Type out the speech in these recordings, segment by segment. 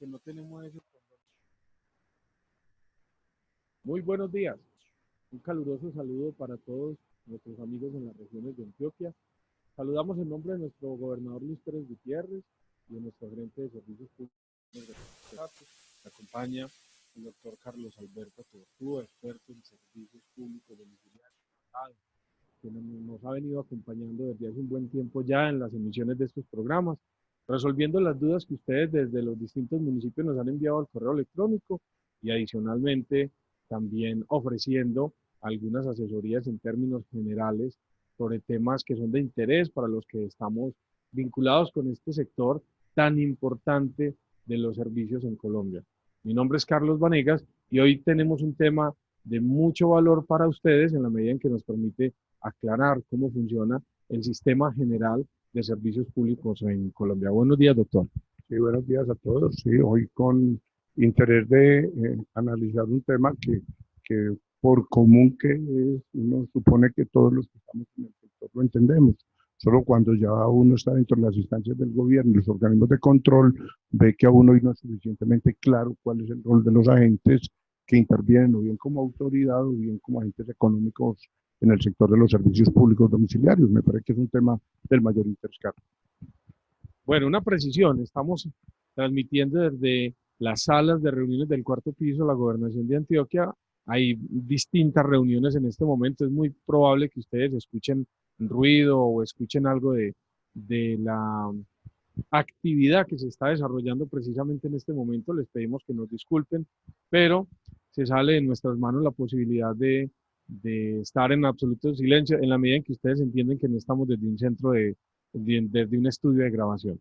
que no tenemos eso. Muy buenos días. Un caluroso saludo para todos nuestros amigos en las regiones de Antioquia. Saludamos en nombre de nuestro gobernador Luis Pérez Gutiérrez y de nuestro gerente de servicios públicos. Me acompaña el doctor Carlos Alberto Tortúa, experto en servicios públicos domiciliarios, que nos ha venido acompañando desde hace un buen tiempo ya en las emisiones de estos programas, resolviendo las dudas que ustedes desde los distintos municipios nos han enviado al correo electrónico y adicionalmente también ofreciendo algunas asesorías en términos generales sobre temas que son de interés para los que estamos vinculados con este sector tan importante de los servicios en Colombia. Mi nombre es Carlos Vanegas y hoy tenemos un tema de mucho valor para ustedes en la medida en que nos permite aclarar cómo funciona el sistema general de servicios públicos en Colombia. Buenos días, doctor. Sí, buenos días a todos. Sí, hoy con interés de analizar un tema que por común que es, uno supone que todos los que estamos en el sector lo entendemos. Solo cuando ya uno está dentro de las instancias del gobierno y los organismos de control, ve que a uno no es suficientemente claro cuál es el rol de los agentes que intervienen, o bien como autoridad, o bien como agentes económicos en el sector de los servicios públicos domiciliarios. Me parece que es un tema del mayor interés, Carlos. Bueno, una precisión, estamos transmitiendo desde las salas de reuniones del cuarto piso de la Gobernación de Antioquia. Hay distintas reuniones en este momento, es muy probable que ustedes escuchen ruido o escuchen algo de la actividad que se está desarrollando precisamente en este momento. Les pedimos que nos disculpen, pero se sale de nuestras manos la posibilidad de estar en absoluto silencio en la medida en que ustedes entienden que no estamos desde un centro desde un estudio de grabación.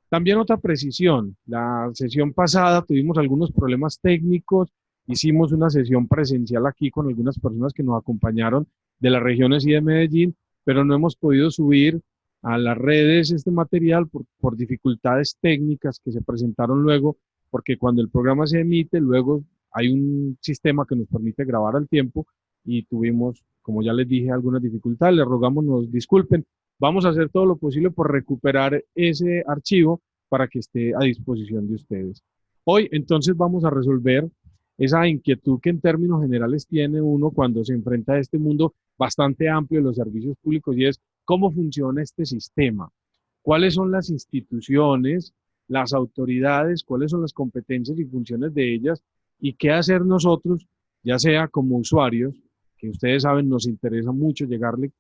También otra precisión, la sesión pasada tuvimos algunos problemas técnicos, hicimos una sesión presencial aquí con algunas personas que nos acompañaron de las regiones y de Medellín, pero no hemos podido subir a las redes este material por dificultades técnicas que se presentaron luego, porque cuando el programa se emite, luego hay un sistema que nos permite grabar al tiempo y tuvimos, como ya les dije, algunas dificultades. Les rogamos nos disculpen. Vamos a hacer todo lo posible por recuperar ese archivo para que esté a disposición de ustedes. Hoy entonces vamos a resolver esa inquietud que en términos generales tiene uno cuando se enfrenta a este mundo bastante amplio de los servicios públicos y es cómo funciona este sistema, cuáles son las instituciones, las autoridades, cuáles son las competencias y funciones de ellas y qué hacer nosotros, ya sea como usuarios, que ustedes saben nos interesa mucho llegarle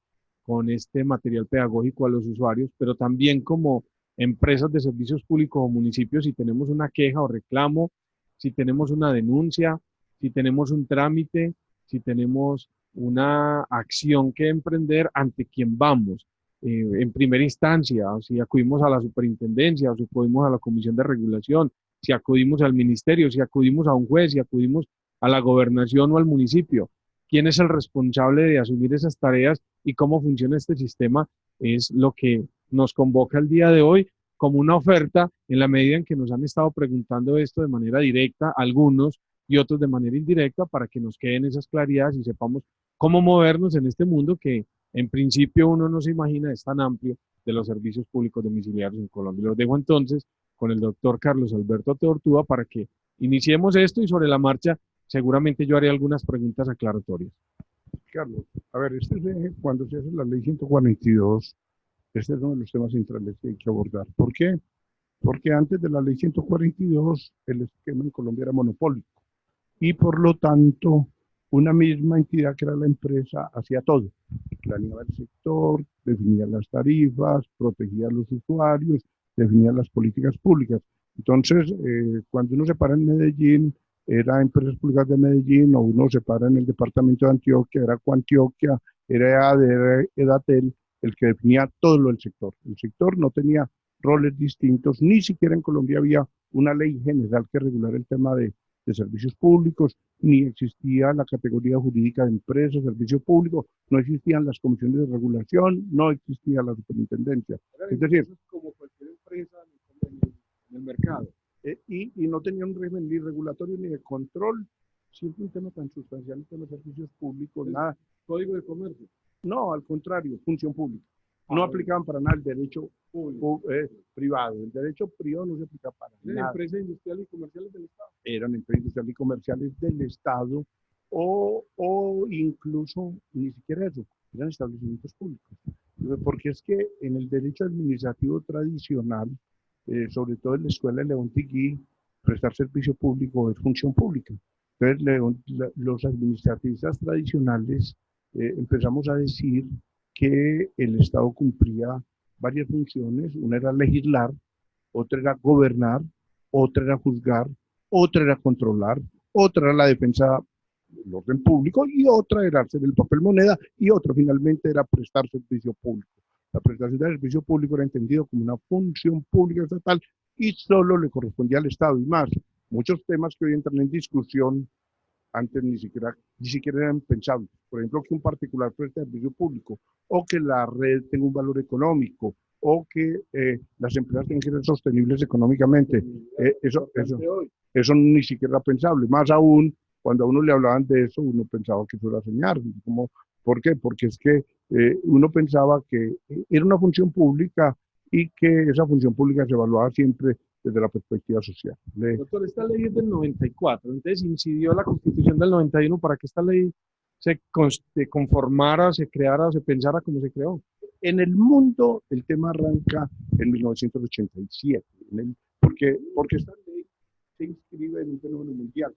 con este material pedagógico a los usuarios, pero también como empresas de servicios públicos o municipios si tenemos una queja o reclamo, si tenemos una denuncia, si tenemos un trámite, si tenemos una acción que emprender ante quien vamos. En primera instancia, si acudimos a la superintendencia, o si acudimos a la comisión de regulación, si acudimos al ministerio, si acudimos a un juez, si acudimos a la gobernación o al municipio. ¿Quién es el responsable de asumir esas tareas y cómo funciona este sistema? Es lo que nos convoca el día de hoy como una oferta en la medida en que nos han estado preguntando esto de manera directa, algunos y otros de manera indirecta, para que nos queden esas claridades y sepamos cómo movernos en este mundo que en principio uno no se imagina es tan amplio de los servicios públicos domiciliarios en Colombia. Los dejo entonces con el doctor Carlos Alberto Tortúa para que iniciemos esto y sobre la marcha seguramente yo haré algunas preguntas aclaratorias. Carlos, a ver, cuando se hace la ley 142, este es uno de los temas centrales que hay que abordar. ¿Por qué? Porque antes de la ley 142, el esquema en Colombia era monopólico y por lo tanto una misma entidad que era la empresa hacía todo. Planeaba el sector, definía las tarifas, protegía a los usuarios, definía las políticas públicas. Entonces, cuando uno se para en Medellín, era Empresas Públicas de Medellín, o uno se para en el departamento de Antioquia, era Coantioquia, era EAD, era Edatel, el que definía todo lo del sector. El sector no tenía roles distintos, ni siquiera en Colombia había una ley general que regulara el tema de servicios públicos, ni existía la categoría jurídica de empresa, servicio público, no existían las comisiones de regulación, no existía la superintendencia. Es decir, como cualquier empresa en el mercado. Y no tenía un régimen ni regulatorio ni de control, siempre un tema tan sustancial como los servicios públicos, nada. Código de comercio. No, al contrario, función pública. no aplicaban para nada el derecho privado. El derecho privado no se aplica para nada. Empresas industriales y comerciales del Estado. Eran empresas industriales y comerciales del Estado o incluso ni siquiera eso, eran establecimientos públicos. Porque es que en el derecho administrativo tradicional, sobre todo en la escuela de León Tigui, prestar servicio público es función pública. Entonces, los administratistas tradicionales empezamos a decir que el Estado cumplía varias funciones. Una era legislar, otra era gobernar, otra era juzgar, otra era controlar, otra era la defensa del orden público y otra era hacer el papel moneda y otra finalmente era prestar servicio público. La prestación de servicio público era entendido como una función pública estatal y solo le correspondía al Estado. Y más, muchos temas que hoy entran en discusión antes ni siquiera eran pensables. Por ejemplo, que un particular preste servicio público o que la red tenga un valor económico o que las empresas tengan que ser sostenibles económicamente. Eso ni siquiera era pensable. Más aún, cuando a uno le hablaban de eso, uno pensaba que eso era soñar. ¿Por qué? Porque es que uno pensaba que era una función pública y que esa función pública se evaluaba siempre desde la perspectiva social. Doctor, esta ley es del 94, entonces incidió la Constitución del 91 para que esta ley se conformara, se creara o se pensara como se creó. En el mundo el tema arranca en 1987, porque esta ley se inscribe en un fenómeno mundial.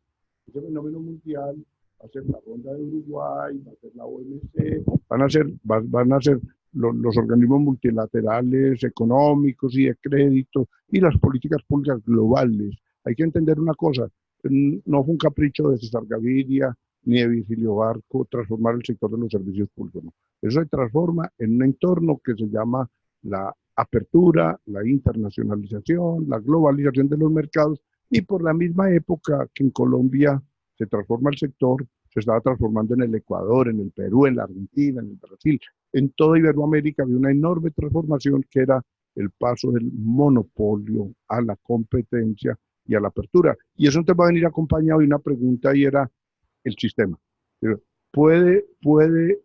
Ese fenómeno mundial va a ser la Ronda de Uruguay, va a ser la OMC, van a ser los organismos multilaterales, económicos y de crédito, y las políticas públicas globales. Hay que entender una cosa, no fue un capricho de César Gaviria ni de Virgilio Barco transformar el sector de los servicios públicos, no. Eso se transforma en un entorno que se llama la apertura, la internacionalización, la globalización de los mercados, y por la misma época que en Colombia se transforma el sector, se estaba transformando en el Ecuador, en el Perú, en la Argentina, en el Brasil, en toda Iberoamérica había una enorme transformación que era el paso del monopolio a la competencia y a la apertura. Y eso te va a venir acompañado de una pregunta y era el sistema. ¿Puede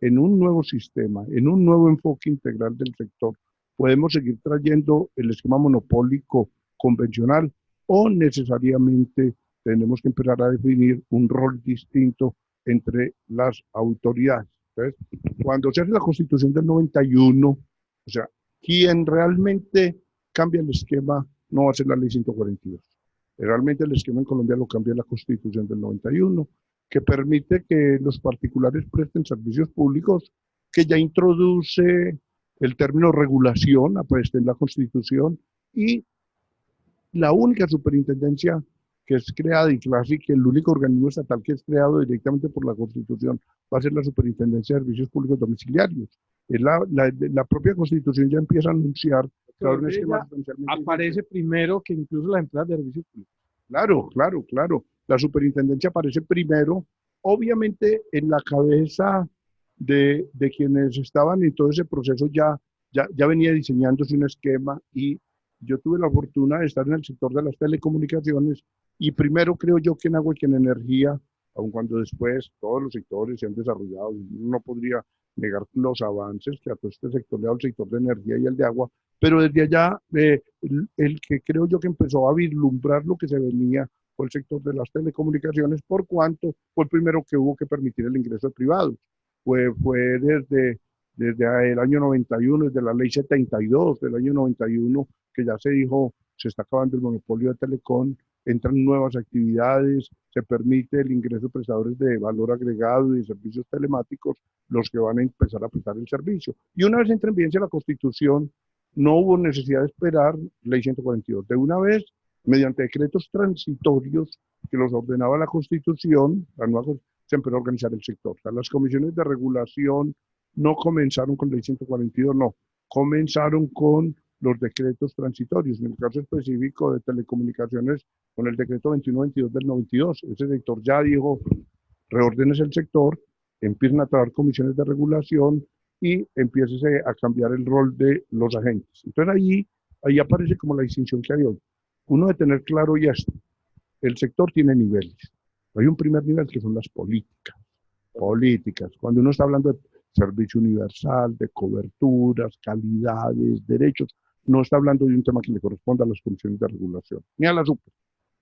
en un nuevo sistema, en un nuevo enfoque integral del sector, podemos seguir trayendo el esquema monopólico convencional o necesariamente tenemos que empezar a definir un rol distinto entre las autoridades? Entonces, cuando se hace la Constitución del 91, o sea, quien realmente cambia el esquema no va a ser la Ley 142. Realmente el esquema en Colombia lo cambia la Constitución del 91, que permite que los particulares presten servicios públicos, que ya introduce el término regulación, aparece en la Constitución, y la única superintendencia que es creada y casi que el único organismo estatal que es creado directamente por la Constitución va a ser la Superintendencia de Servicios Públicos Domiciliarios. La propia Constitución ya empieza a anunciar aparece primero que incluso las empresas de servicios públicos. Claro. La superintendencia aparece primero, obviamente en la cabeza de quienes estaban en todo ese proceso ya venía diseñándose un esquema, y yo tuve la fortuna de estar en el sector de las telecomunicaciones, y primero creo yo que en agua y que en energía, aun cuando después todos los sectores se han desarrollado, uno no podría negar los avances que a todo este sector le da el sector de energía y el de agua, pero desde allá el que creo yo que empezó a vislumbrar lo que se venía fue el sector de las telecomunicaciones, por cuanto fue el primero que hubo que permitir el ingreso de privados. Fue desde el año 91, desde la ley 72 del año 91, que ya se dijo, se está acabando el monopolio de Telecom, entran nuevas actividades, se permite el ingreso de prestadores de valor agregado y de servicios telemáticos, los que van a empezar a prestar el servicio. Y una vez entra en vigencia la Constitución, no hubo necesidad de esperar ley 142. De una vez, mediante decretos transitorios que los ordenaba la Constitución, se empezó a organizar el sector. O sea, las comisiones de regulación no comenzaron con ley 142, no, comenzaron con los decretos transitorios. En el caso específico de telecomunicaciones, con el decreto 2122 del 92, ese sector ya dijo, reordenes el sector, empiezan a trabajar comisiones de regulación y empiece a cambiar el rol de los agentes. Entonces ahí aparece como la distinción que hay hoy. Uno debe tener claro ya esto, el sector tiene niveles. Hay un primer nivel que son las políticas. Cuando uno está hablando servicio universal, de coberturas, calidades, derechos. No está hablando de un tema que le corresponda a las comisiones de regulación, ni a la super.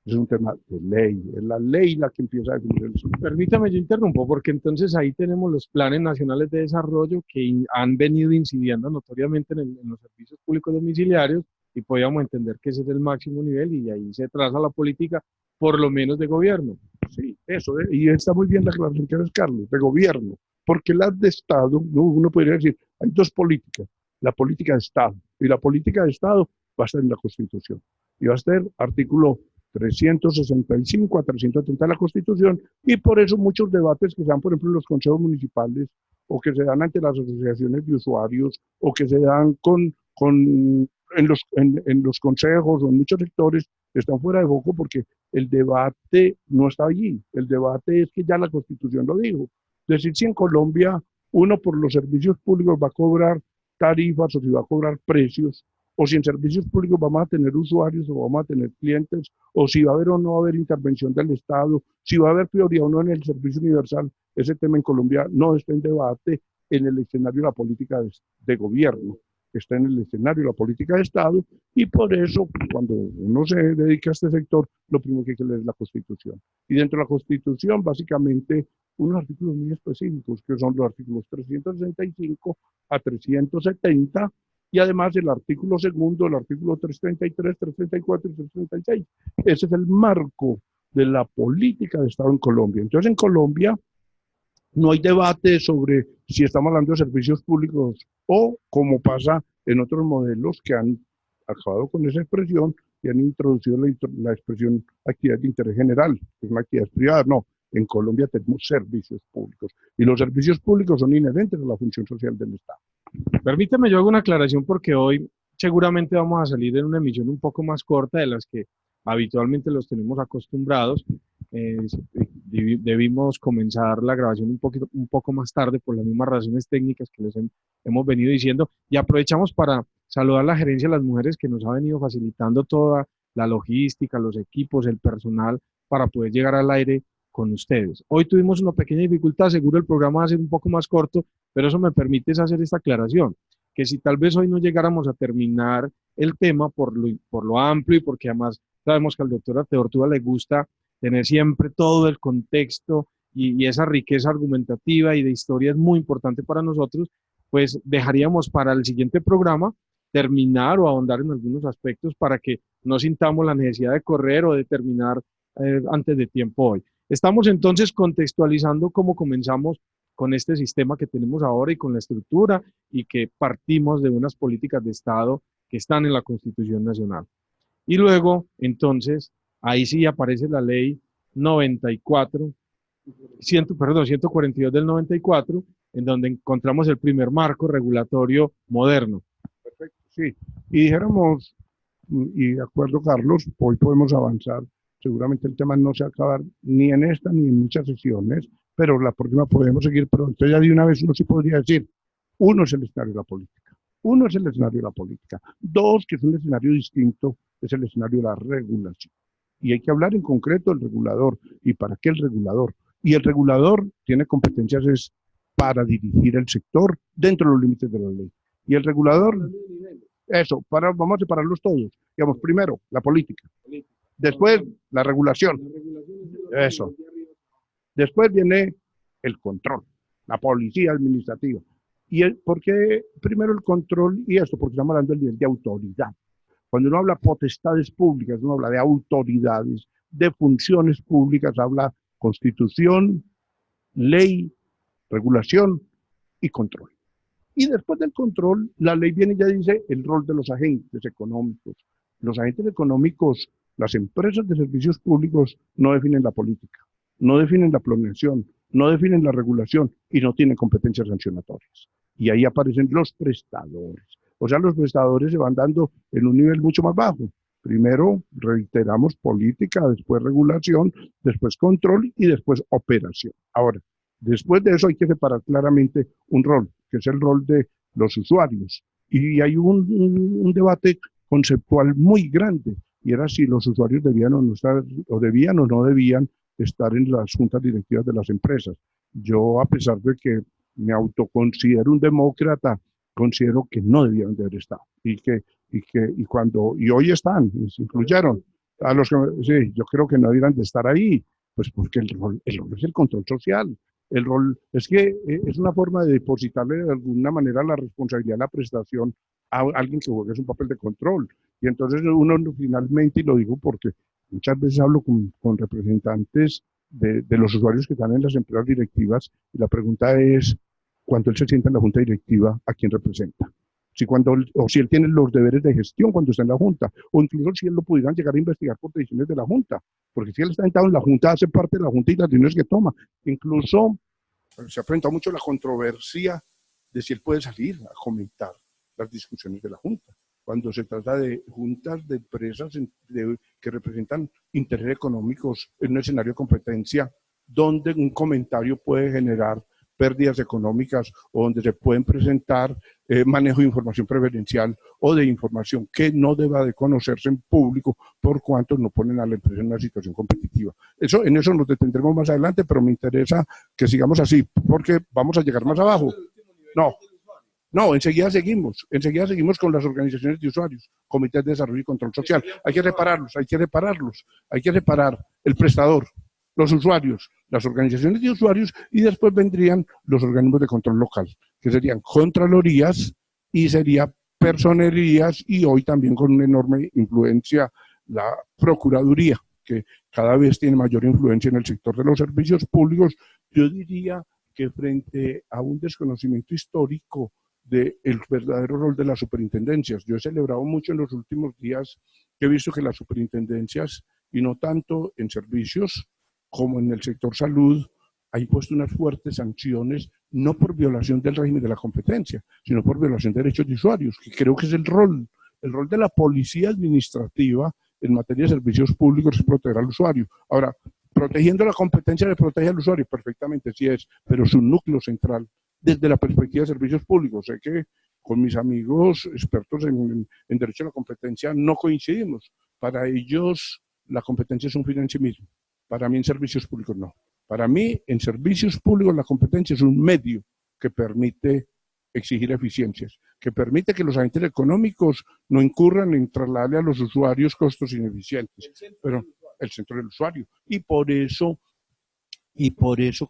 Es un tema de ley, es la ley la que empieza a definir el super. Permítame, yo interrumpo, porque entonces ahí tenemos los planes nacionales de desarrollo que han venido incidiendo notoriamente en los servicios públicos domiciliarios y podríamos entender que ese es el máximo nivel y ahí se traza la política, por lo menos de gobierno. Sí, eso, y está muy bien la aclaración que haces, Carlos, de gobierno, porque las de Estado, ¿no? Uno podría decir, hay dos políticas, la política de Estado, y la política de Estado va a estar en la Constitución, y va a estar artículo 365 a 330 de la Constitución, y por eso muchos debates que se dan, por ejemplo, en los consejos municipales, o que se dan ante las asociaciones de usuarios, o que se dan en los consejos o en muchos sectores, están fuera de foco porque el debate no está allí. El debate es que ya la Constitución lo dijo. Es decir, si en Colombia uno por los servicios públicos va a cobrar tarifas o si va a cobrar precios, o si en servicios públicos vamos a tener usuarios o vamos a tener clientes, o si va a haber o no va a haber intervención del Estado, si va a haber prioridad o no en el servicio universal, ese tema en Colombia no está en debate en el escenario de la política de gobierno, está en el escenario de la política de Estado, y por eso cuando uno se dedica a este sector, lo primero que hay que leer es la Constitución. Y dentro de la Constitución, básicamente, unos artículos muy específicos, que son los artículos 365 a 370, y además el artículo segundo, el artículo 333, 334 y 336. Ese es el marco de la política de Estado en Colombia. Entonces, en Colombia no hay debate sobre si estamos hablando de servicios públicos o como pasa en otros modelos que han acabado con esa expresión y han introducido la expresión actividad de interés general, que es una actividad privada. No, en Colombia tenemos servicios públicos y los servicios públicos son inherentes a la función social del Estado. Permítame, yo hago una aclaración porque hoy seguramente vamos a salir en una emisión un poco más corta de las que habitualmente los tenemos acostumbrados. Debimos comenzar la grabación un poco más tarde por las mismas razones técnicas que les hemos venido diciendo, y aprovechamos para saludar a la gerencia de las mujeres que nos ha venido facilitando toda la logística, los equipos, el personal para poder llegar al aire con ustedes. Hoy tuvimos una pequeña dificultad, seguro el programa va a ser un poco más corto, pero eso me permite hacer esta aclaración, que si tal vez hoy no llegáramos a terminar el tema por lo amplio y porque además sabemos que al doctor Arturo le gusta tener siempre todo el contexto y esa riqueza argumentativa y de historia es muy importante para nosotros, pues dejaríamos para el siguiente programa terminar o ahondar en algunos aspectos para que no sintamos la necesidad de correr o de terminar antes de tiempo hoy. Estamos entonces contextualizando cómo comenzamos con este sistema que tenemos ahora y con la estructura y que partimos de unas políticas de Estado que están en la Constitución Nacional. Y luego, entonces, ahí sí aparece la ley 142 del 94, en donde encontramos el primer marco regulatorio moderno. Perfecto, sí. Y dijéramos, y de acuerdo, Carlos, hoy podemos avanzar. Seguramente el tema no se va a acabar ni en esta ni en muchas sesiones, pero la próxima podemos seguir. Pero entonces ya de una vez uno sí podría decir, uno es el escenario de la política. Uno es el escenario de la política. Dos, que es un escenario distinto, es el escenario de la regulación. Y hay que hablar en concreto del regulador. ¿Y para qué el regulador? Y el regulador tiene competencias es para dirigir el sector dentro de los límites de la ley. Y el regulador, eso, vamos a separarlos todos. Digamos, primero, la política. Después, la regulación. Eso. Después viene el control, la policía administrativa. ¿Por qué primero el control y esto? Porque estamos hablando del nivel de autoridad. Cuando uno habla de potestades públicas, uno habla de autoridades, de funciones públicas, habla constitución, ley, regulación y control. Y después del control, la ley viene y ya dice el rol de los agentes económicos. Los agentes económicos, las empresas de servicios públicos no definen la política, no definen la planeación, no definen la regulación y no tienen competencias sancionatorias. Y ahí aparecen los prestadores. O sea, los prestadores se van dando en un nivel mucho más bajo. Primero, reiteramos política, después regulación, después control y después operación. Ahora, después de eso hay que separar claramente un rol, que es el rol de los usuarios. Y hay un debate conceptual muy grande, y era si los usuarios debían o no estar, o debían o no debían estar en las juntas directivas de las empresas. Yo, a pesar de que me autoconsidero un demócrata, considero que no debían de haber estado y hoy están, y se incluyeron. A los que, sí, yo creo que no deberían de estar ahí, pues porque el rol es el control social. El rol es que es una forma de depositarle de alguna manera la responsabilidad de la prestación a alguien que juegue un papel de control. Y entonces uno finalmente, y lo digo porque muchas veces hablo con representantes de los usuarios que están en las empresas directivas y la pregunta es, cuando él se sienta en la junta directiva, ¿a quién representa? O si él tiene los deberes de gestión cuando está en la junta, o incluso si él lo pudieran llegar a investigar por decisiones de la junta, porque si él está sentado en la junta, hace parte de la junta y las decisiones que toma. Incluso se ha presentado mucho la controversia de si él puede salir a comentar las discusiones de la junta, cuando se trata de juntas de empresas que representan intereses económicos en un escenario de competencia, donde un comentario puede generar pérdidas económicas o donde se pueden presentar manejo de información preferencial o de información que no deba de conocerse en público por cuanto no ponen a la empresa en una situación competitiva. En eso nos detendremos más adelante, pero me interesa que sigamos así, porque vamos a llegar más abajo. No, enseguida seguimos con las organizaciones de usuarios, comités de desarrollo y control social. Hay que separar el prestador, los usuarios, las organizaciones de usuarios y después vendrían los organismos de control local, que serían contralorías y sería personerías y hoy también con una enorme influencia la Procuraduría, que cada vez tiene mayor influencia en el sector de los servicios públicos. Yo diría que frente a un desconocimiento histórico del verdadero rol de las superintendencias. Yo he celebrado mucho en los últimos días que he visto que las superintendencias, y no tanto en servicios como en el sector salud, han puesto unas fuertes sanciones, no por violación del régimen de la competencia, sino por violación de derechos de usuarios, que creo que es el rol de la policía administrativa en materia de servicios públicos es proteger al usuario. Ahora, protegiendo la competencia le protege al usuario, perfectamente sí es, pero su núcleo central desde la perspectiva de servicios públicos. Sé que con mis amigos expertos en derecho a la competencia no coincidimos. Para ellos la competencia es un fin en sí mismo. Para mí en servicios públicos no. Para mí en servicios públicos la competencia es un medio que permite exigir eficiencias, que permite que los agentes económicos no incurran en trasladarle a los usuarios costos ineficientes, pero el centro del usuario. Y por eso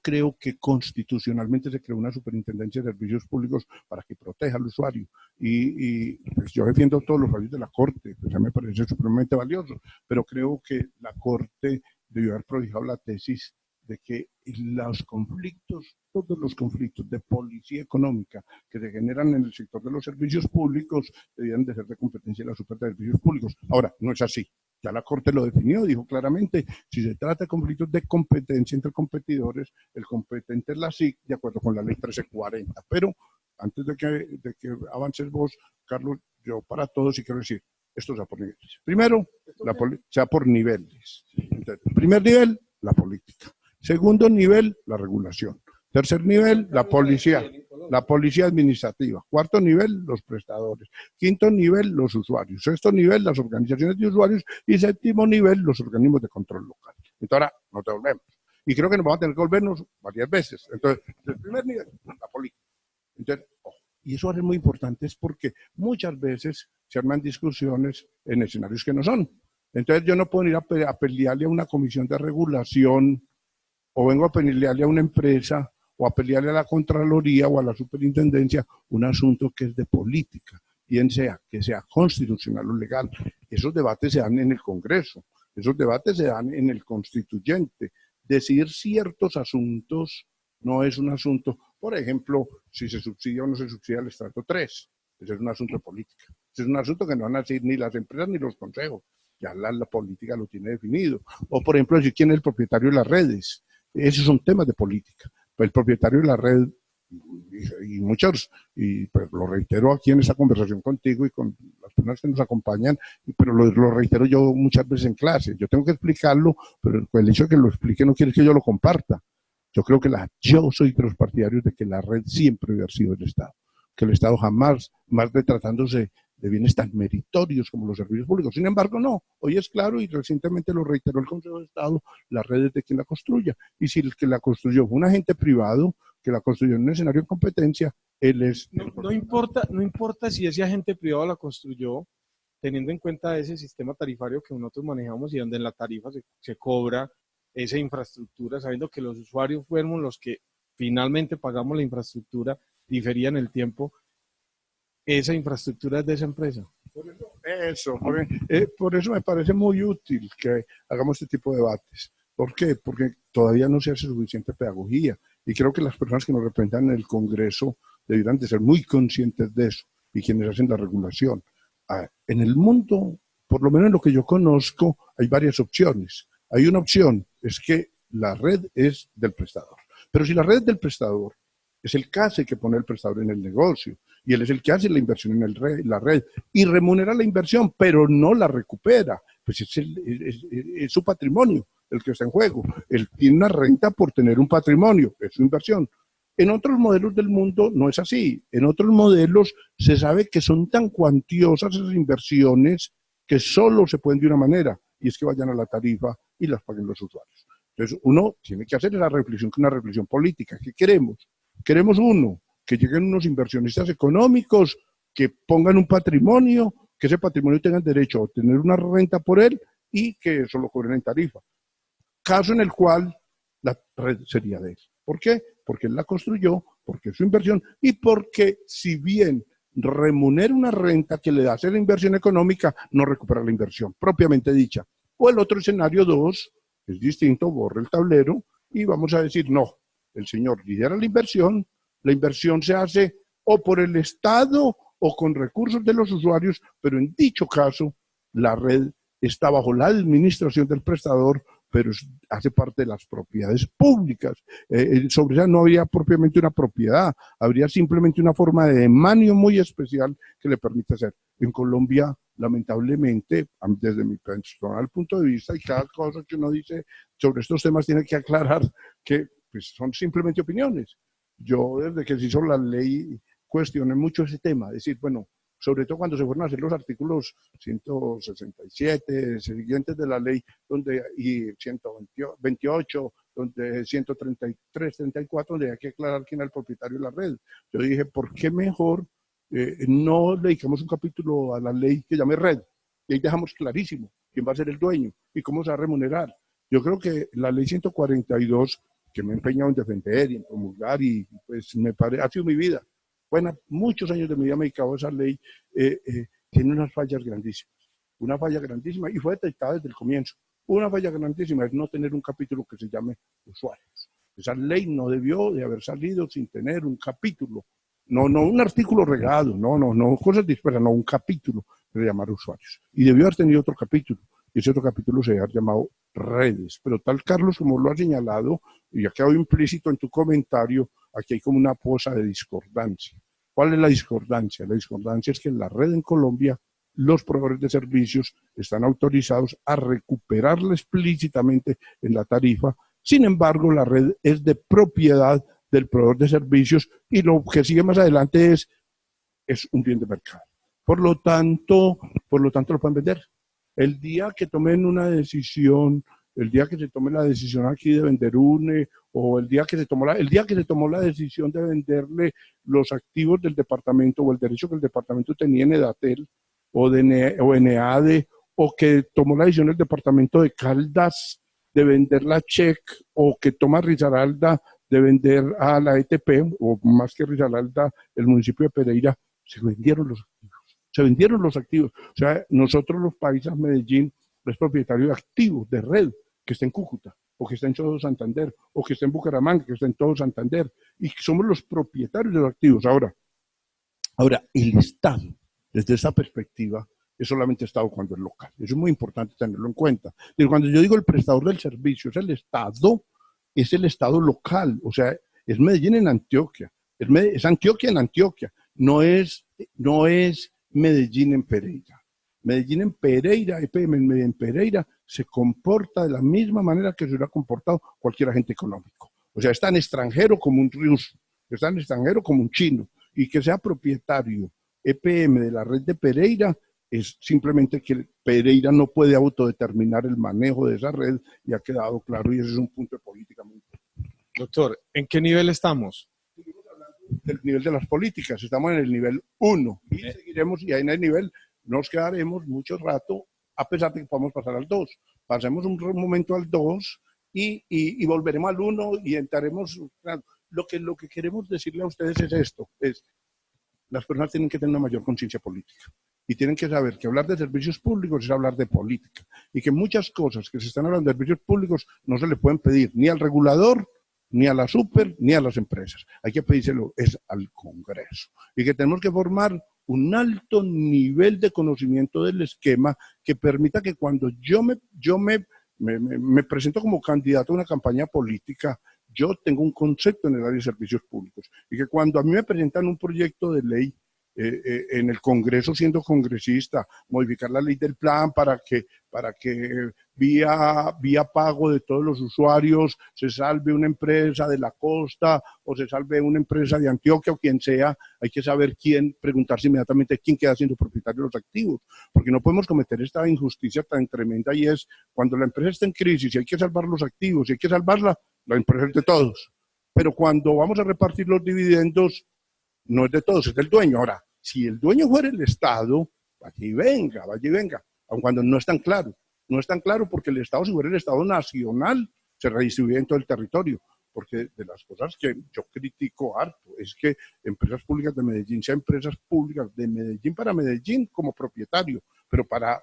creo que constitucionalmente se creó una superintendencia de servicios públicos para que proteja al usuario. Y pues yo defiendo todos los fallos de la Corte, pues ya me parece supremamente valioso, pero creo que la Corte debió haber prohijado la tesis de que los conflictos, todos los conflictos de policía económica que se generan en el sector de los servicios públicos debían de ser de competencia de la Superintendencia de Servicios Públicos. Ahora, no es así. Ya la Corte lo definió, dijo claramente, si se trata de conflictos de competencia entre competidores, el competente es la SIC, de acuerdo con la ley 1340. Pero antes de que avances vos, Carlos, yo para todos sí quiero decir, esto se da por niveles. Primero, se da por niveles. Entonces, primer nivel, la política. Segundo nivel, la regulación. Tercer nivel, la policía administrativa. Cuarto nivel, los prestadores. Quinto nivel, los usuarios. Sexto nivel, las organizaciones de usuarios. Y séptimo nivel, los organismos de control local. Entonces ahora nos devolvemos. Y creo que nos vamos a tener que volvernos varias veces. Entonces, el primer nivel, la política. Entonces, y eso es muy importante, es porque muchas veces se arman discusiones en escenarios que no son. Entonces yo no puedo ir a pelearle a una comisión de regulación o vengo a pelearle a una empresa o a pelearle a la Contraloría o a la Superintendencia un asunto que es de política, bien sea que sea constitucional o legal. Esos debates se dan en el Congreso, esos debates se dan en el Constituyente. Decidir ciertos asuntos no es un asunto, por ejemplo, si se subsidia o no se subsidia el estrato 3, ese es un asunto de política. Ese es un asunto que no van a decir ni las empresas ni los consejos, ya la política lo tiene definido. O por ejemplo, decir quién es el propietario de las redes. Esos son temas de política. Pues el propietario de la red, y muchos, y pues lo reitero aquí en esta conversación contigo y con las personas que nos acompañan, pero lo reitero yo muchas veces en clase. Yo tengo que explicarlo, pero el hecho de que lo explique no quiere decir que yo lo comparta. Yo creo que yo soy de los partidarios de que la red siempre debe haber sido del Estado, que el Estado jamás, más de tratándose de bienes tan meritorios como los servicios públicos. Sin embargo, no. Hoy es claro y recientemente lo reiteró el Consejo de Estado, la red es de quien la construya. Y si el que la construyó fue un agente privado, que la construyó en un escenario de competencia, él es... No importa si ese agente privado la construyó, teniendo en cuenta ese sistema tarifario que nosotros manejamos y donde en la tarifa se cobra esa infraestructura, sabiendo que los usuarios fueron los que finalmente pagamos la infraestructura, difería en el tiempo, esa infraestructura es de esa empresa. Por eso me parece muy útil que hagamos este tipo de debates. ¿Por qué? Porque todavía no se hace suficiente pedagogía y creo que las personas que nos representan en el Congreso deberían de ser muy conscientes de eso y quienes hacen la regulación. En el mundo, por lo menos en lo que yo conozco, hay varias opciones. Hay una opción, es que la red es del prestador. Pero si la red es del prestador, es el que hace que pone el prestador en el negocio y él es el que hace la inversión en la red y remunera la inversión, pero no la recupera. Pues es su patrimonio el que está en juego. Él tiene una renta por tener un patrimonio, es su inversión. En otros modelos del mundo no es así. En otros modelos se sabe que son tan cuantiosas esas inversiones que solo se pueden de una manera, y es que vayan a la tarifa y las paguen los usuarios. Entonces uno tiene que hacer esa reflexión, que es una reflexión política. ¿Qué queremos? Queremos que lleguen unos inversionistas económicos que pongan un patrimonio, que ese patrimonio tengan derecho a obtener una renta por él y que eso lo cobren en tarifa. Caso en el cual la red sería de él. ¿Por qué? Porque él la construyó, porque es su inversión y porque si bien remunera una renta que le hace la inversión económica, no recupera la inversión propiamente dicha. O el otro escenario 2 es distinto, borra el tablero y vamos a decir, no, el señor lidera la inversión se hace o por el Estado o con recursos de los usuarios, pero en dicho caso la red está bajo la administración del prestador, pero hace parte de las propiedades públicas. Sobre esa no habría propiamente una propiedad, habría simplemente una forma de demanio muy especial que le permite hacer. En Colombia, lamentablemente, desde mi personal punto de vista, y cada cosa que uno dice sobre estos temas tiene que aclarar que pues, son simplemente opiniones. Yo, desde que se hizo la ley, cuestioné mucho ese tema, decir, bueno, sobre todo cuando se fueron a hacer los artículos 167 siguientes de la ley y 128, donde 133, 34, donde hay que aclarar quién es el propietario de la red. Yo dije, ¿por qué mejor no le dedicamos un capítulo a la ley que llame red? Y ahí dejamos clarísimo quién va a ser el dueño y cómo se va a remunerar. Yo creo que la ley 142, que me he empeñado en defender y en promulgar, y pues ha sido mi vida. Bueno, muchos años de mi vida me he dedicado a esa ley, tiene unas fallas grandísimas. Una falla grandísima, y fue detectada desde el comienzo. Una falla grandísima es no tener un capítulo que se llame usuarios. Esa ley no debió de haber salido sin tener un capítulo. No un artículo regado, no cosas dispersas, no un capítulo de llamar usuarios. Y debió haber tenido otro capítulo. Y ese otro capítulo se ha llamado redes. Pero tal, Carlos, como lo ha señalado, y ha quedado implícito en tu comentario, aquí hay como una poza de discordancia. ¿Cuál es la discordancia? La discordancia es que en la red en Colombia los proveedores de servicios están autorizados a recuperarla explícitamente en la tarifa. Sin embargo, la red es de propiedad del proveedor de servicios y lo que sigue más adelante es un bien de mercado. Por lo tanto lo pueden vender. El día que tomen una decisión, el día que se tome la decisión aquí de vender UNE, o el día que se tomó la decisión de venderle los activos del departamento o el derecho que el departamento tenía en Edatel o en EADE, o que tomó la decisión el departamento de Caldas de vender la Check, o que toma Risaralda de vender a la ETP, o más que Risaralda, el municipio de Pereira, se vendieron los activos. O sea, nosotros los paisas, Medellín es propietario de activos, de red, que está en Cúcuta, o que está en todo Santander, o que está en Bucaramanga, que está en todo Santander, y somos los propietarios de los activos. Ahora, el Estado, desde esa perspectiva, es solamente Estado cuando es local. Eso es muy importante tenerlo en cuenta. Pero cuando yo digo el prestador del servicio es el Estado local, o sea, es Medellín en Antioquia, es Antioquia en Antioquia, no es Medellín en Pereira. Medellín en Pereira, EPM en Pereira, se comporta de la misma manera que se hubiera comportado cualquier agente económico. O sea, es tan extranjero como un ruso, es tan extranjero como un chino, y que sea propietario EPM de la red de Pereira, es simplemente que Pereira no puede autodeterminar el manejo de esa red, y ha quedado claro, y ese es un punto de política muy importante. Doctor, ¿en qué nivel estamos? Del nivel de las políticas, estamos en el nivel 1 y seguiremos, y ahí en el nivel nos quedaremos mucho rato, a pesar de que podamos pasar al 2. Pasemos un momento al 2 y volveremos al 1 y entraremos. Lo que queremos decirle a ustedes es esto, es las personas tienen que tener una mayor conciencia política y tienen que saber que hablar de servicios públicos es hablar de política y que muchas cosas que se están hablando de servicios públicos no se le pueden pedir ni al regulador, ni a la super, ni a las empresas. Hay que pedírselo es al Congreso y que tenemos que formar un alto nivel de conocimiento del esquema que permita que cuando yo me presento como candidato a una campaña política, yo tengo un concepto en el área de servicios públicos y que cuando a mí me presentan un proyecto de ley en el Congreso, siendo congresista, modificar la ley del plan para que vía pago de todos los usuarios se salve una empresa de la costa o se salve una empresa de Antioquia o quien sea, hay que saber quién, preguntarse inmediatamente quién queda siendo propietario de los activos, porque no podemos cometer esta injusticia tan tremenda y es cuando la empresa está en crisis y hay que salvar los activos y hay que salvarla, la empresa es de todos, pero cuando vamos a repartir los dividendos no es de todos, es del dueño. Ahora, si el dueño fuera el Estado, vaya y venga, aun cuando no es tan claro. No es tan claro porque el Estado, si fuera el Estado nacional, se redistribuye en todo el territorio. Porque de las cosas que yo critico harto es que empresas públicas de Medellín sean empresas públicas de Medellín para Medellín como propietario, pero para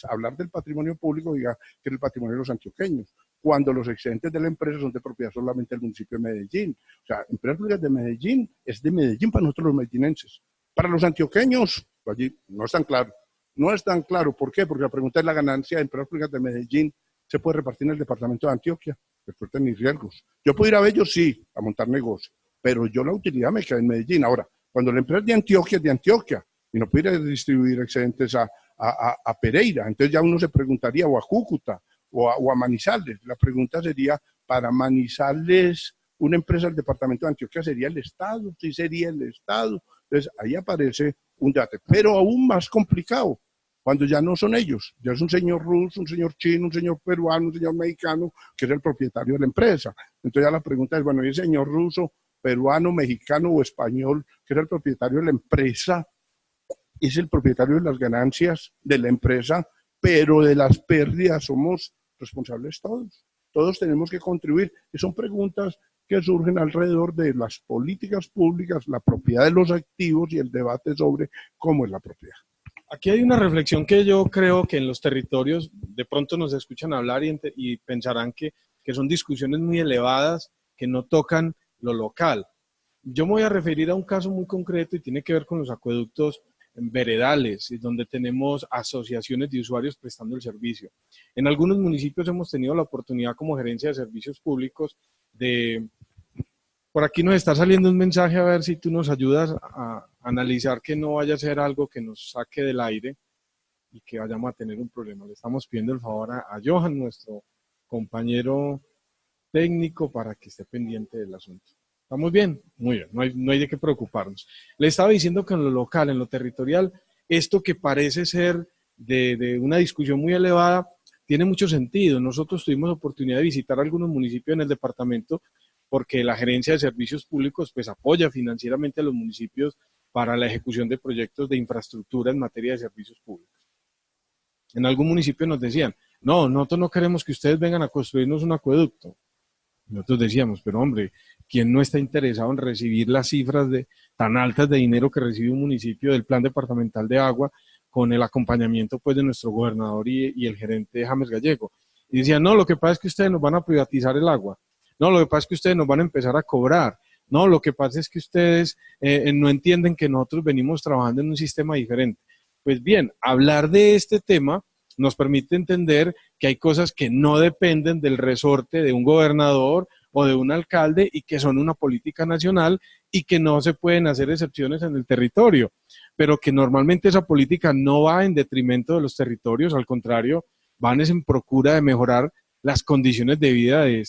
hablar del patrimonio público diga que es el patrimonio de los antioqueños, cuando los excedentes de la empresa son de propiedad solamente del municipio de Medellín. O sea, empresas públicas de Medellín es de Medellín para nosotros los medellinenses. Para los antioqueños, allí no es tan claro. No es tan claro. ¿Por qué? Porque la pregunta es la ganancia de empresas públicas de Medellín se puede repartir en el departamento de Antioquia. Después de mis riesgos. Yo puedo ir a Bello, sí, a montar negocio, pero yo la utilidad me queda en Medellín. Ahora, cuando la empresa es de Antioquia, y no puede ir a distribuir excedentes a Pereira, entonces ya uno se preguntaría, o a Cúcuta, o a Manizales. La pregunta sería, para Manizales, una empresa del departamento de Antioquia sería el Estado, sí sería el Estado. Entonces ahí aparece un debate, pero aún más complicado, cuando ya no son ellos, ya es un señor ruso, un señor chino, un señor peruano, un señor mexicano, que es el propietario de la empresa. Entonces ya la pregunta es, bueno, ¿y el señor ruso, peruano, mexicano o español, que es el propietario de la empresa, es el propietario de las ganancias de la empresa, pero de las pérdidas somos responsables todos? Todos tenemos que contribuir. Y son preguntas que surgen alrededor de las políticas públicas, la propiedad de los activos y el debate sobre cómo es la propiedad. Aquí hay una reflexión que yo creo que en los territorios de pronto nos escuchan hablar y pensarán que son discusiones muy elevadas que no tocan lo local. Yo me voy a referir a un caso muy concreto y tiene que ver con los acueductos veredales, donde tenemos asociaciones de usuarios prestando el servicio. En algunos municipios hemos tenido la oportunidad como gerencia de servicios públicos de... Por aquí nos está saliendo un mensaje, a ver si tú nos ayudas a analizar que no vaya a ser algo que nos saque del aire y que vayamos a tener un problema. Le estamos pidiendo el favor a Johan, nuestro compañero técnico, para que esté pendiente del asunto. ¿Estamos bien? Muy bien, no hay de qué preocuparnos. Le estaba diciendo que en lo local, en lo territorial, esto que parece ser de una discusión muy elevada, tiene mucho sentido. Nosotros tuvimos oportunidad de visitar algunos municipios en el departamento porque la Gerencia de Servicios Públicos pues apoya financieramente a los municipios para la ejecución de proyectos de infraestructura en materia de servicios públicos. En algún municipio nos decían, no, nosotros no queremos que ustedes vengan a construirnos un acueducto. Nosotros decíamos, pero hombre, ¿quién no está interesado en recibir las cifras tan altas de dinero que recibe un municipio del Plan Departamental de Agua con el acompañamiento pues de nuestro gobernador y el gerente James Gallego? Y decían, no, lo que pasa es que ustedes nos van a privatizar el agua. No, lo que pasa es que ustedes nos van a empezar a cobrar. No, lo que pasa es que ustedes no entienden que nosotros venimos trabajando en un sistema diferente. Pues bien, hablar de este tema nos permite entender que hay cosas que no dependen del resorte de un gobernador o de un alcalde y que son una política nacional y que no se pueden hacer excepciones en el territorio, pero que normalmente esa política no va en detrimento de los territorios, al contrario, van en procura de mejorar las condiciones de vida de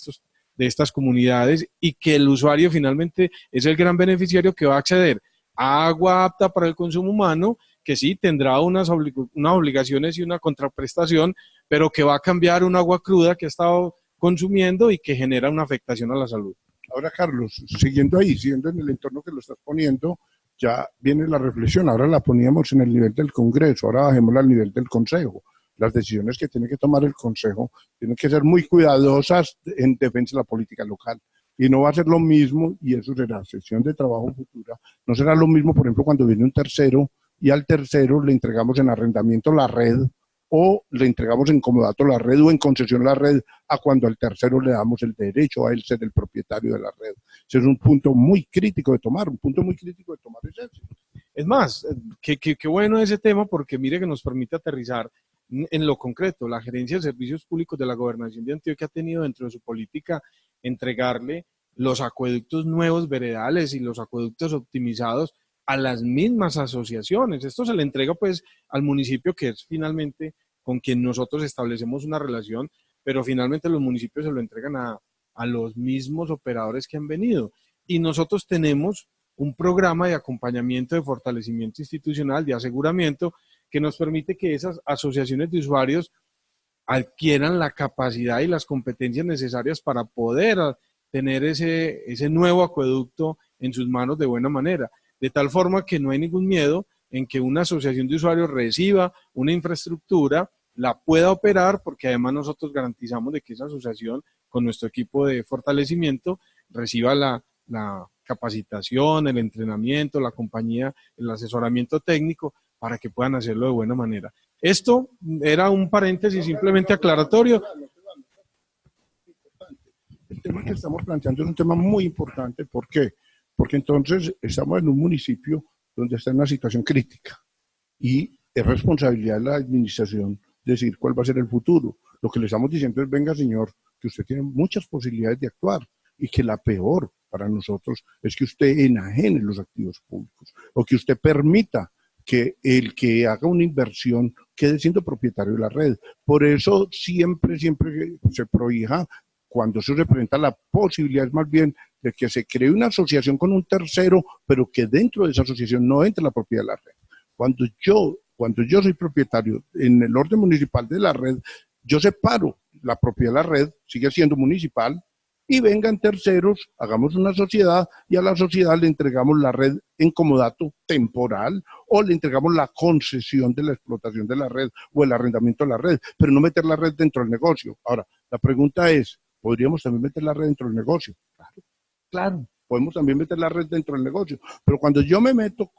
estas comunidades y que el usuario finalmente es el gran beneficiario que va a acceder a agua apta para el consumo humano, que sí tendrá unas obligaciones y una contraprestación, pero que va a cambiar un agua cruda que ha estado consumiendo y que genera una afectación a la salud. Ahora, Carlos, siguiendo ahí, siguiendo en el entorno que lo estás poniendo, ya viene la reflexión. Ahora la poníamos en el nivel del Congreso, ahora bajémosla al nivel del Consejo. Las decisiones que tiene que tomar el Consejo tienen que ser muy cuidadosas en defensa de la política local. Y no va a ser lo mismo, y eso será sesión de trabajo futura, no será lo mismo, por ejemplo, cuando viene un tercero y al tercero le entregamos en arrendamiento la red o le entregamos en comodato la red o en concesión la red, a cuando al tercero le damos el derecho a él ser el propietario de la red. Ese es un punto muy crítico de tomar, un punto muy crítico de tomar es ese. Es más, qué bueno ese tema, porque mire que nos permite aterrizar en lo concreto. La Gerencia de Servicios Públicos de la Gobernación de Antioquia ha tenido dentro de su política entregarle los acueductos nuevos veredales y los acueductos optimizados a las mismas asociaciones. Esto se le entrega pues al municipio, que es finalmente con quien nosotros establecemos una relación, pero finalmente los municipios se lo entregan a los mismos operadores que han venido. Y nosotros tenemos un programa de acompañamiento, de fortalecimiento institucional, de aseguramiento, que nos permite que esas asociaciones de usuarios adquieran la capacidad y las competencias necesarias para poder tener ese nuevo acueducto en sus manos de buena manera, de tal forma que no hay ningún miedo en que una asociación de usuarios reciba una infraestructura, la pueda operar, porque además nosotros garantizamos de que esa asociación, con nuestro equipo de fortalecimiento, reciba la capacitación, el entrenamiento, la compañía, el asesoramiento técnico, para que puedan hacerlo de buena manera. Esto era un paréntesis simplemente aclaratorio. El tema que estamos planteando es un tema muy importante. ¿Por qué? Porque entonces estamos en un municipio donde está en una situación crítica y es responsabilidad de la administración decir cuál va a ser el futuro. Lo que le estamos diciendo es, venga señor, que usted tiene muchas posibilidades de actuar y que la peor para nosotros es que usted enajene los activos públicos o que usted permita que el que haga una inversión quede siendo propietario de la red. Por eso siempre se prohija, cuando se representa la posibilidad, más bien, de que se cree una asociación con un tercero, pero que dentro de esa asociación no entre la propiedad de la red. Cuando yo soy propietario en el orden municipal de la red, yo separo la propiedad de la red, sigue siendo municipal, y vengan terceros, hagamos una sociedad y a la sociedad le entregamos la red en comodato temporal o le entregamos la concesión de la explotación de la red o el arrendamiento de la red, pero no meter la red dentro del negocio. Ahora, la pregunta es, ¿podríamos también meter la red dentro del negocio? Claro, claro, podemos también meter la red dentro del negocio, pero cuando yo me meto,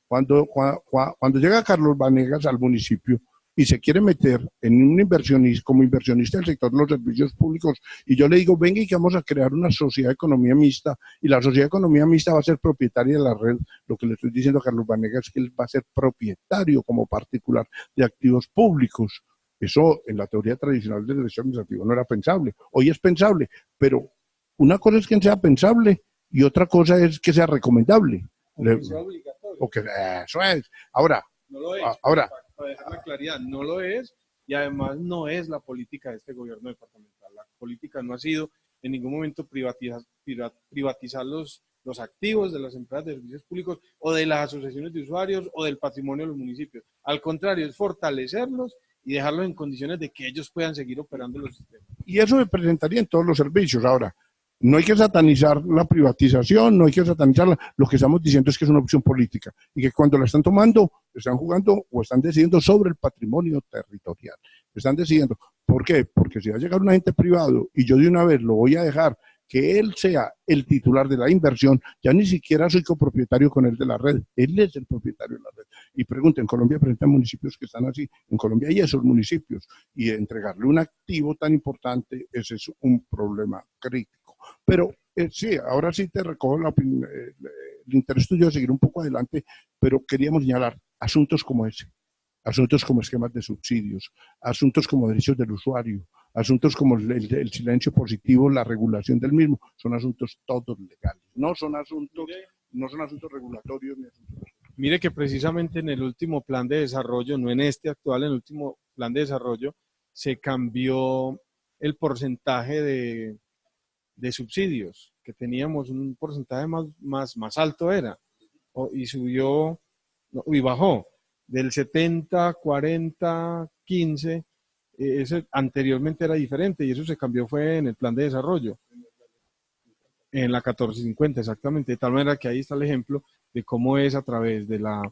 cuando llega Carlos Vanegas al municipio y se quiere meter en un inversionista, como inversionista del sector de los servicios públicos, y yo le digo, venga y que vamos a crear una sociedad de economía mixta, y la sociedad de economía mixta va a ser propietaria de la red, lo que le estoy diciendo a Carlos Vanegas es que él va a ser propietario como particular de activos públicos. Eso en la teoría tradicional del derecho administrativo no era pensable, hoy es pensable, pero una cosa es que sea pensable y otra cosa es que sea recomendable. O que sea obligatorio. O que, eso es. Ahora, no lo es. Ahora, Para dejar la claridad, no lo es, y además no es la política de este gobierno departamental. La política no ha sido en ningún momento privatizar los activos de las empresas de servicios públicos o de las asociaciones de usuarios o del patrimonio de los municipios. Al contrario, es fortalecerlos y dejarlos en condiciones de que ellos puedan seguir operando los sistemas. Y eso se presentaría en todos los servicios. Ahora, no hay que satanizar la privatización, no hay que satanizarla. Lo que estamos diciendo es que es una opción política y que cuando la están tomando, están jugando o están decidiendo sobre el patrimonio territorial. Están decidiendo. ¿Por qué? Porque si va a llegar un agente privado y yo de una vez lo voy a dejar que él sea el titular de la inversión, ya ni siquiera soy copropietario con él de la red. Él es el propietario de la red. Y pregunten, en Colombia presentan municipios que están así. En Colombia hay esos municipios. Y entregarle un activo tan importante, ese es un problema crítico. Pero sí, ahora sí te recojo el interés tuyo de seguir un poco adelante, pero queríamos señalar asuntos como ese, asuntos como esquemas de subsidios, asuntos como derechos del usuario, asuntos como el silencio positivo, la regulación del mismo, son asuntos todos legales, no son asuntos regulatorios ni asuntos. Mire que precisamente en el último plan de desarrollo, no en este actual, en el último plan de desarrollo, se cambió el porcentaje de subsidios, que teníamos un porcentaje más alto era, y subió, y bajó, del 70, 40, 15, ese anteriormente era diferente y eso se cambió fue en el plan de desarrollo, en la 1450 exactamente, de tal manera que ahí está el ejemplo de cómo es a través de la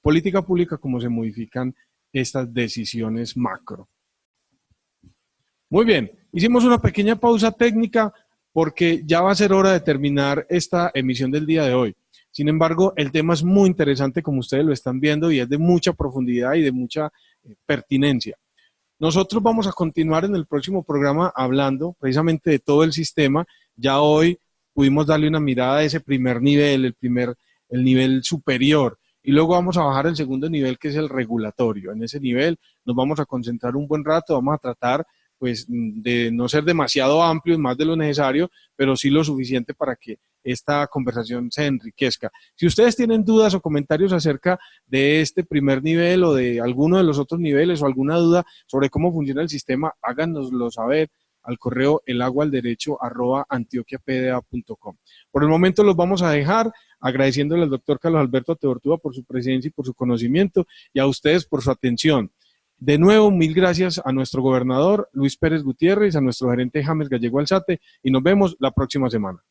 política pública cómo se modifican estas decisiones macro. Muy bien, hicimos una pequeña pausa técnica porque ya va a ser hora de terminar esta emisión del día de hoy. Sin embargo, el tema es muy interesante como ustedes lo están viendo y es de mucha profundidad y de mucha pertinencia. Nosotros vamos a continuar en el próximo programa hablando precisamente de todo el sistema. Ya hoy pudimos darle una mirada a ese primer nivel, el nivel superior, y luego vamos a bajar el segundo nivel que es el regulatorio. En ese nivel nos vamos a concentrar un buen rato, vamos a tratar pues de no ser demasiado amplios, más de lo necesario, pero sí lo suficiente para que esta conversación se enriquezca. Si ustedes tienen dudas o comentarios acerca de este primer nivel o de alguno de los otros niveles o alguna duda sobre cómo funciona el sistema, háganoslo saber al correo elagua-al-derecho@antioquiapda.com. Por el momento los vamos a dejar agradeciéndole al doctor Carlos Alberto Teortúa por su presencia y por su conocimiento y a ustedes por su atención. De nuevo, mil gracias a nuestro gobernador Luis Pérez Gutiérrez, a nuestro gerente James Gallego Alzate y nos vemos la próxima semana.